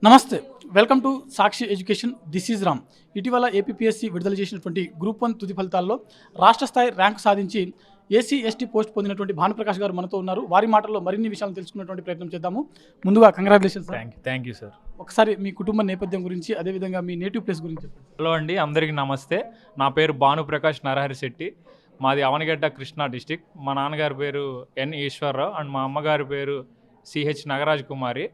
నమస్తే. Welcome to Sakshi education. This is Ram. ఇటీవల APPSC విడుదల చేసినటువంటి గ్రూప్ 1 తుది ఫలితాల్లో రాష్ట్ర స్థాయి ర్యాంకు సాధించి ఎస్సీ ఎస్టీ పోస్ట్ పొందినటువంటి భానుప్రకాష్ గారు మనతో ఉన్నారు. వారి మాటల్లో మరిన్ని విషయాలు తెలుసుకునేటువంటి ప్రయత్నం చేద్దాము. ముందుగా congratulations sir. Thank you sir. ఒకసారి మీ కుటుంబ నేపథ్యం గురించి, అదేవిధంగా మీ నేటివ్ ప్లేస్ గురించి చెప్పండి. హలో అండి, అందరికీ నమస్తే. నా పేరు భానుప్రకాష్ నరహరి శెట్టి. మాది అవనగడ్డ, కృష్ణా డిస్టిక్. మా నాన్నగారి పేరు ఎన్ ఈశ్వరరావు అండ్ మా అమ్మగారి పేరు సిహెచ్ నాగరాజ్ కుమారి.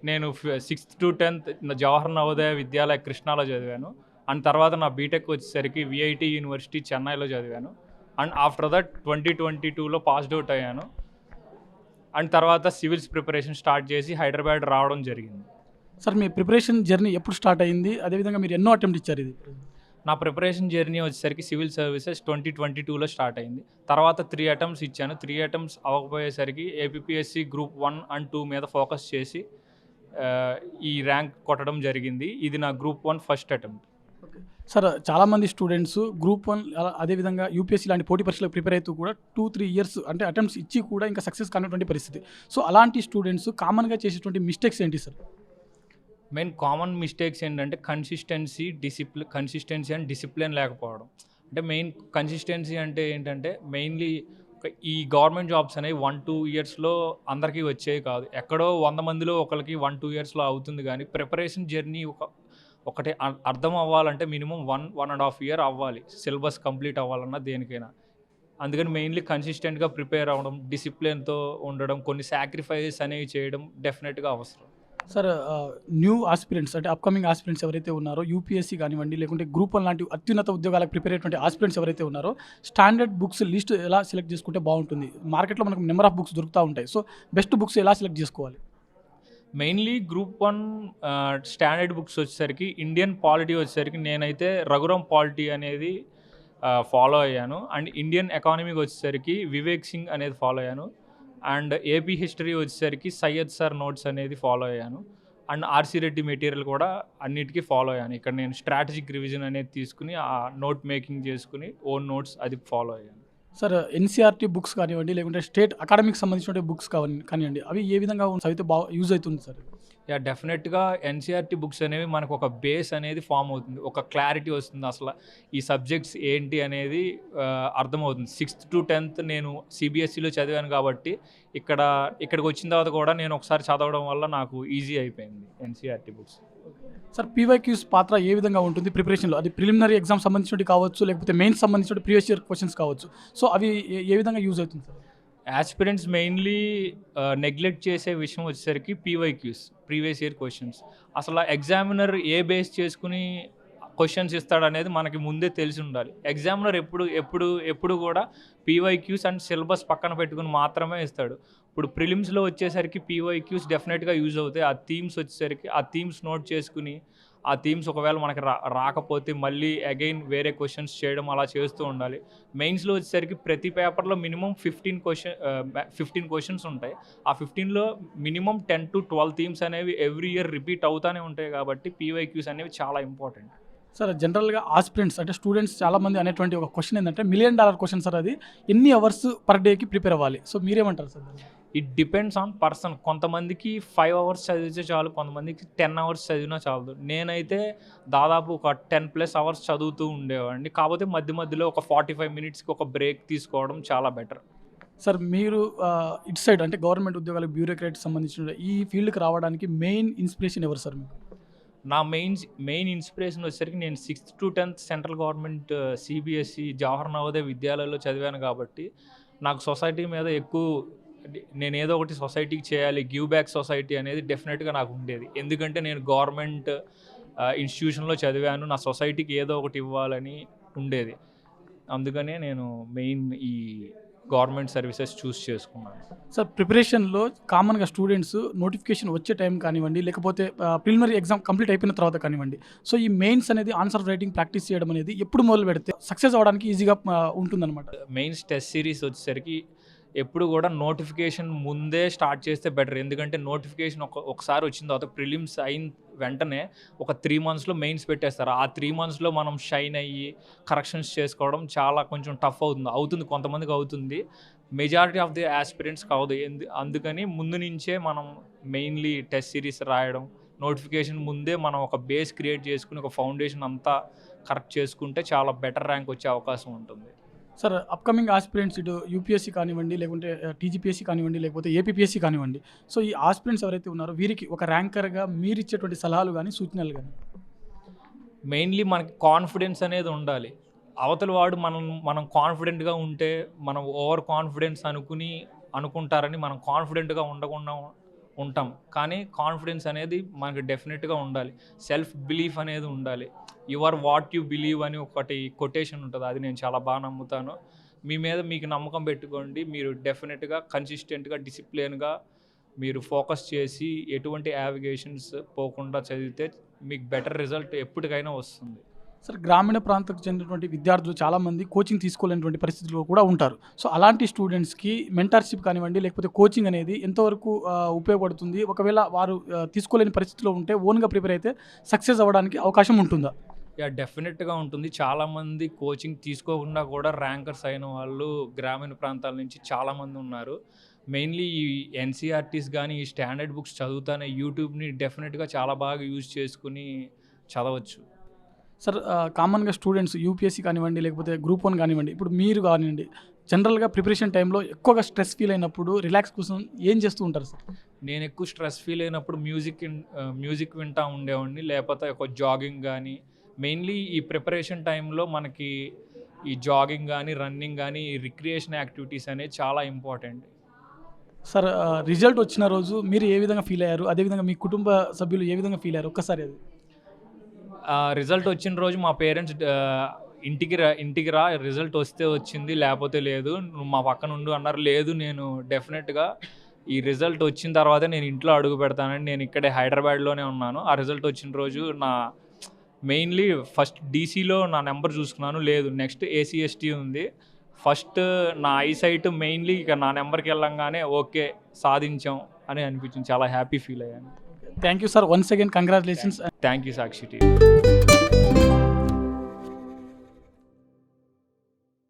నేను 6th to 10th Jawahar Navodaya విద్యాలయ కృష్ణాలో చదివాను. అండ్ తర్వాత నా బీటెక్ వచ్చేసరికి విఐటి యూనివర్సిటీ చెన్నైలో చదివాను. అండ్ ఆఫ్టర్ దట్ 2022లో పాస్డ్ అవుట్ అయ్యాను. అండ్ తర్వాత సివిల్స్ ప్రిపరేషన్ స్టార్ట్ చేసి హైదరాబాద్ రావడం జరిగింది. సార్, మీ ప్రిపరేషన్ జర్నీ ఎప్పుడు స్టార్ట్ అయింది? అదేవిధంగా మీరు ఎన్నో అటెంప్ట్ ఇచ్చారు ఇది? నా ప్రిపరేషన్ జర్నీ వచ్చేసరికి సివిల్ సర్వీసెస్ 2022లో స్టార్ట్ అయింది. తర్వాత 3 అటెంప్ట్స్ ఇచ్చాను. 3 అటెంప్ట్స్ అవ్వకపోయేసరికి ఏపీపీఎస్సీ గ్రూప్ 1 and 2 మీద ఫోకస్ చేసి ఈ ర్యాంక్ కొట్టడం జరిగింది. ఇది నా గ్రూప్ 1 ఫస్ట్ అటెంప్ట్. సార్, చాలామంది స్టూడెంట్స్ గ్రూప్ 1 అదేవిధంగా యూపీఎస్సీ లాంటి పోటీ పరీక్షలకు ప్రిపేర్ అవుతూ కూడా 2-3 ఇయర్స్ అంటే అటెంప్ట్స్ ఇచ్చి కూడా ఇంకా సక్సెస్ కానటువంటి పరిస్థితి. సో అలాంటి స్టూడెంట్స్ కామన్గా చేసేటువంటి మిస్టేక్స్ ఏంటి సార్? మెయిన్ కామన్ మిస్టేక్స్ ఏంటంటే కన్సిస్టెన్సీ అండ్ డిసిప్లిన్ లేకపోవడం. అంటే మెయిన్ కన్సిస్టెన్సీ అంటే ఏంటంటే మెయిన్లీ ఈ గవర్నమెంట్ జాబ్స్ అనేవి 1-2 ఇయర్స్లో అందరికీ వచ్చేవి కాదు. ఎక్కడో 100 మందిలో ఒకరికి 1-2 ఇయర్స్లో అవుతుంది. కానీ ప్రిపరేషన్ జర్నీ ఒకటి అర్థం అవ్వాలంటే మినిమం 1-1.5 ఇయర్ అవ్వాలి, సిలబస్ కంప్లీట్ అవ్వాలన్నా దేనికైనా. అందుకని మెయిన్లీ కన్సిస్టెంట్గా ప్రిపేర్ అవ్వడం, డిసిప్లిన్తో ఉండడం, కొన్ని సాక్రిఫైజెస్ అనేవి చేయడం డెఫినెట్గా అవసరం. సార్, న్యూ ఆస్పిరెంట్స్ అంటే అప్కమింగ్ ఆస్పిరెంట్స్ ఎవరైతే ఉన్నారో యూపీఎస్సీ కానివ్వండి, లేకుంటే గ్రూప్ 1 లాంటి అత్యున్నత ఉద్యోగాలకు ప్రిపేర్ అయ్యేటువంటి ఆస్పిరెంట్స్ ఎవరైతే ఉన్నారో స్టాండర్డ్ బుక్స్ లిస్ట్ ఎలా సెలెక్ట్ చేసుకుంటే బాగుంటుంది? మార్కెట్లో మనకు నెంబర్ ఆఫ్ బుక్స్ దొరుకుతూ ఉంటాయి. సో బెస్ట్ బుక్స్ ఎలా సెలెక్ట్ చేసుకోవాలి? మెయిన్లీ గ్రూప్ 1 స్టాండర్డ్ బుక్స్ వచ్చేసరికి ఇండియన్ పాలిటీ వచ్చేసరికి నేనైతే రఘురామ్ పాలిటీ అనేది ఫాలో అయ్యాను. అండ్ ఇండియన్ ఎకానమీకి వచ్చేసరికి వివేక్ సింగ్ అనేది ఫాలో అయ్యాను. అండ్ ఏపీ హిస్టరీ వచ్చేసరికి సయ్యద్ సార్ నోట్స్ అనేది ఫాలో అయ్యాను. అండ్ ఆర్సీ రెడ్డి మెటీరియల్ కూడా అన్నిటికీ ఫాలో అయ్యాను. ఇక్కడ నేను స్ట్రాటజిక్ రివిజన్ అనేది తీసుకుని ఆ నోట్ మేకింగ్ చేసుకుని ఓన్ నోట్స్ అది ఫాలో అయ్యాను. సార్, ఎన్సీఆర్టీ బుక్స్ కానివ్వండి, లేకుంటే స్టేట్ అకాడమిక్ సంబంధించిన బుక్స్ కానివ్వండి, అవి ఏ విధంగా చదివితే బాగా యూజ్ అవుతుంది సార్? యా, డెఫినెట్గా ఎన్సీఆర్టీ బుక్స్ అనేవి మనకు ఒక బేస్ అనేది ఫామ్ అవుతుంది, ఒక క్లారిటీ వస్తుంది. అసలు ఈ సబ్జెక్ట్స్ ఏంటి అనేది అర్థమవుతుంది. 6th to 10th నేను సిబిఎస్ఈలో చదివాను కాబట్టి ఇక్కడికి వచ్చిన తర్వాత కూడా నేను ఒకసారి చదవడం వల్ల నాకు ఈజీ అయిపోయింది ఎన్సీఆర్టీ బుక్స్. సార్, పీవైక్యూస్ పాత్ర ఏ విధంగా ఉంటుంది ప్రిపరేషన్లో? అది ప్రిలిమినరీ ఎగ్జామ్ సంబంధించినవి కావచ్చు, లేకపోతే మెయిన్స్ సంబంధించిన ప్రీవియస్ ఇయర్ క్వశ్చన్స్ కావచ్చు. సో అవి ఏ విధంగా యూజ్ అవుతుంది సార్? యాస్పిరెంట్స్ మెయిన్లీ నెగ్లెక్ట్ చేసే విషయం వచ్చేసరికి పీవైక్యూస్, ప్రీవియస్ ఇయర్ క్వశ్చన్స్. అసలు ఎగ్జామినర్ ఏ బేస్ చేసుకుని క్వశ్చన్స్ ఇస్తాడనేది మనకి ముందే తెలిసి ఉండాలి. ఎగ్జామినర్ ఎప్పుడు కూడా పీవైక్యూస్ అండ్ సిలబస్ పక్కన పెట్టుకుని మాత్రమే ఇస్తాడు. ఇప్పుడు ప్రిలిమ్స్లో వచ్చేసరికి పీవైక్యూస్ డెఫినెట్గా యూజ్ అవుతాయి. ఆ థీమ్స్ వచ్చేసరికి ఆ థీమ్స్ నోట్ చేసుకుని ఆ థీమ్స్ ఒకవేళ మనకి రాకపోతే మళ్ళీ అగైన్ వేరే క్వశ్చన్స్ చేయడం అలా చేస్తూ ఉండాలి. మెయిన్స్లో వచ్చేసరికి ప్రతి పేపర్లో మినిమం 15 క్వశ్చన్స్ ఉంటాయి. ఆ 15లో మినిమం 10 to 12 థీమ్స్ అనేవి ఎవ్రీ ఇయర్ రిపీట్ అవుతూనే ఉంటాయి. కాబట్టి పీవైక్యూస్ అనేవి చాలా ఇంపార్టెంట్. సార్, జనరల్గా ఆస్పిరెంట్స్ అంటే స్టూడెంట్స్ చాలామంది అనేటువంటి ఒక క్వశ్చన్ ఏంటంటే $1 million క్వశ్చన్ సార్. అది ఎన్ని అవర్స్ పర్ డేకి ప్రిపేర్ అవ్వాలి? సో మీరేమంటారు sir? It depends on person. కొంతమందికి 5 hours చదివితే చాలు, కొంతమందికి 10 hours చదివినా చాలదు. నేనైతే దాదాపు ఒక 10+ hours చదువుతూ ఉండేవాడిని. కాకపోతే మధ్యలో ఒక 45 minutesకి ఒక బ్రేక్ తీసుకోవడం చాలా బెటర్. సార్, మీరు ఇటు సైడ్ అంటే గవర్నమెంట్ ఉద్యోగాలకు బ్యూరోక్రాట్ సంబంధించిన ఈ ఫీల్డ్కి రావడానికి మెయిన్ ఇన్స్పిరేషన్ ఎవరు సార్ మీకు? నా మెయిన్ ఇన్స్పిరేషన్ వచ్చేసరికి నేను 6th to 10th central government CBSE Jawahar Navodaya విద్యాలయాల్లో చదివాను కాబట్టి నాకు సొసైటీ మీద ఎక్కువ, నేను ఏదో ఒకటి సొసైటీకి చేయాలి, గివ్ బ్యాక్ సొసైటీ అనేది డెఫినెట్గా నాకు ఉండేది. ఎందుకంటే నేను గవర్నమెంట్ ఇన్స్టిట్యూషన్లో చదివాను, నా సొసైటీకి ఏదో ఒకటి ఇవ్వాలని ఉండేది. అందుకనే నేను మెయిన్ ఈ గవర్నమెంట్ సర్వీసెస్ చూస్ చేసుకున్నాను. సార్, ప్రిపరేషన్లో కామన్గా స్టూడెంట్స్ నోటిఫికేషన్ వచ్చే టైం కానివ్వండి, లేకపోతే ప్రిలిమినరీ ఎగ్జామ్ కంప్లీట్ అయిపోయిన తర్వాత కానివ్వండి, సో ఈ మెయిన్స్ అనేది ఆన్సర్ రైటింగ్ ప్రాక్టీస్ చేయడం అనేది ఎప్పుడు మొదలు పెడితే సక్సెస్ అవ్వడానికి ఈజీగా ఉంటుందన్నమాట? మెయిన్స్ టెస్ట్ సిరీస్ వచ్చేసరికి ఎప్పుడు కూడా నోటిఫికేషన్ ముందే స్టార్ట్ చేస్తే బెటర్. ఎందుకంటే నోటిఫికేషన్ ఒకసారి వచ్చిన తర్వాత ప్రిలిమ్స్ అయిన వెంటనే ఒక 3 monthsలో మెయిన్స్ పెట్టేస్తారు. ఆ 3 monthsలో మనం షైన్ అయ్యి కరెక్షన్స్ చేసుకోవడం చాలా కొంచెం టఫ్ అవుతుంది. కొంతమందికి అవుతుంది, మెజారిటీ ఆఫ్ ది ఆస్పిరెంట్స్ కావదు. అందుకని ముందు నుంచే మనం మెయిన్లీ టెస్ట్ సిరీస్ రాయడం, నోటిఫికేషన్ ముందే మనం ఒక బేస్ క్రియేట్ చేసుకుని ఒక ఫౌండేషన్ అంతా కరెక్ట్ చేసుకుంటే చాలా బెటర్ ర్యాంక్ వచ్చే అవకాశం ఉంటుంది. సార్ అప్కమింగ్ ఆస్పిరెంట్స్ ఇటు యూపీఎస్సీ కానివ్వండి, లేకుంటే టీజీపీఎస్సీ కానివ్వండి, లేకపోతే ఏపీపీఎస్సీ కానివ్వండి, సో ఈ ఆస్పిరెంట్స్ ఎవరైతే ఉన్నారో వీరికి ఒక ర్యాంకర్గా మీరు ఇచ్చేటువంటి సలహాలు కానీ సూచనలు కానీ? మెయిన్లీ మనకి కాన్ఫిడెన్స్ అనేది ఉండాలి. అవతల వాడు మనం కాన్ఫిడెంట్గా ఉంటే మనం ఓవర్ కాన్ఫిడెన్స్ అనుకుంటారని మనం కాన్ఫిడెంట్గా ఉండకుండా ఉంటాం. కానీ కాన్ఫిడెన్స్ అనేది మనకి డెఫినెట్గా ఉండాలి. సెల్ఫ్ బిలీఫ్ అనేది ఉండాలి. You are what you believe అని ఒకటి కొటేషన్ ఉంటుంది, అది నేను చాలా బాగా నమ్ముతాను. మీ మీద మీకు నమ్మకం పెట్టుకోండి. మీరు డెఫినెట్గా కన్సిస్టెంట్గా డిసిప్లిన్గా మీరు ఫోకస్ చేసి ఎటువంటి యావిగేషన్స్ పోకుండా చదివితే మీకు బెటర్ రిజల్ట్ ఎప్పటికైనా వస్తుంది. సార్ గ్రామీణ ప్రాంతానికి చెందినటువంటి విద్యార్థులు చాలామంది కోచింగ్ తీసుకోలేనటువంటి పరిస్థితుల్లో కూడా ఉంటారు. సో అలాంటి స్టూడెంట్స్కి మెంటర్షిప్ కానివ్వండి, లేకపోతే కోచింగ్ అనేది ఎంతవరకు ఉపయోగపడుతుంది? ఒకవేళ వారు తీసుకోలేని పరిస్థితిలో ఉంటే ఓన్గా ప్రిపేర్ అయితే సక్సెస్ అవ్వడానికి అవకాశం ఉంటుందా? డెఫినెట్గా ఉంటుంది. చాలామంది కోచింగ్ తీసుకోకుండా కూడా ర్యాంకర్స్ అయిన వాళ్ళు గ్రామీణ ప్రాంతాల నుంచి చాలామంది ఉన్నారు. మెయిన్లీ ఈ ఎన్సీఆర్టీస్ కానీ ఈ స్టాండర్డ్ బుక్స్ చదువుతానే యూట్యూబ్ని డెఫినెట్గా చాలా బాగా యూజ్ చేసుకుని చదవచ్చు. సార్ కామన్గా స్టూడెంట్స్ యూపీఎస్సీ కానివ్వండి, లేకపోతే గ్రూప్ 1 కానివ్వండి, ఇప్పుడు మీరు కానివ్వండి, జనరల్గా ప్రిపరేషన్ టైంలో ఎక్కువగా స్ట్రెస్ ఫీల్ అయినప్పుడు రిలాక్స్ కోసం ఏం చేస్తూ ఉంటారు సార్? నేను ఎక్కువ స్ట్రెస్ ఫీల్ అయినప్పుడు మ్యూజిక్ వింటూ ఉండేవాడిని, లేకపోతే ఒక జాగింగ్ కానీ. మెయిన్లీ ఈ ప్రిపరేషన్ టైంలో మనకి ఈ జాగింగ్ కానీ రన్నింగ్ కానీ ఈ రిక్రియేషన్ యాక్టివిటీస్ అనేవి చాలా ఇంపార్టెంట్. సార్ రిజల్ట్ వచ్చిన రోజు మీరు ఏ విధంగా ఫీల్ అయ్యారు? అదేవిధంగా మీ కుటుంబ సభ్యులు ఏ విధంగా ఫీల్ అయ్యారు? ఒక్కసారి అది. రిజల్ట్ వచ్చిన రోజు మా పేరెంట్స్ ఇంటికి రా రిజల్ట్ వస్తే వచ్చింది లేకపోతే లేదు, నువ్వు మా పక్కన ఉండు అన్నారు. లేదు, నేను డెఫినెట్గా ఈ రిజల్ట్ వచ్చిన తర్వాతే నేను ఇంట్లో అడుగు పెడతానని నేను ఇక్కడే హైదరాబాద్లోనే ఉన్నాను. ఆ రిజల్ట్ వచ్చిన రోజు మెయిన్లీ ఫస్ట్ డీసీలో నా నెంబర్ చూసుకున్నాను, లేదు నెక్స్ట్ ఏసీఎస్టీ ఉంది. ఫస్ట్ నా ఐసైట్ మెయిన్లీ ఇక నా నెంబర్కి వెళ్ళంగానే ఓకే సాధించాం అని అనిపించింది. చాలా హ్యాపీ ఫీల్ అయ్యాను. Thank you sir, once again congratulations. Thank you Sakshi TV.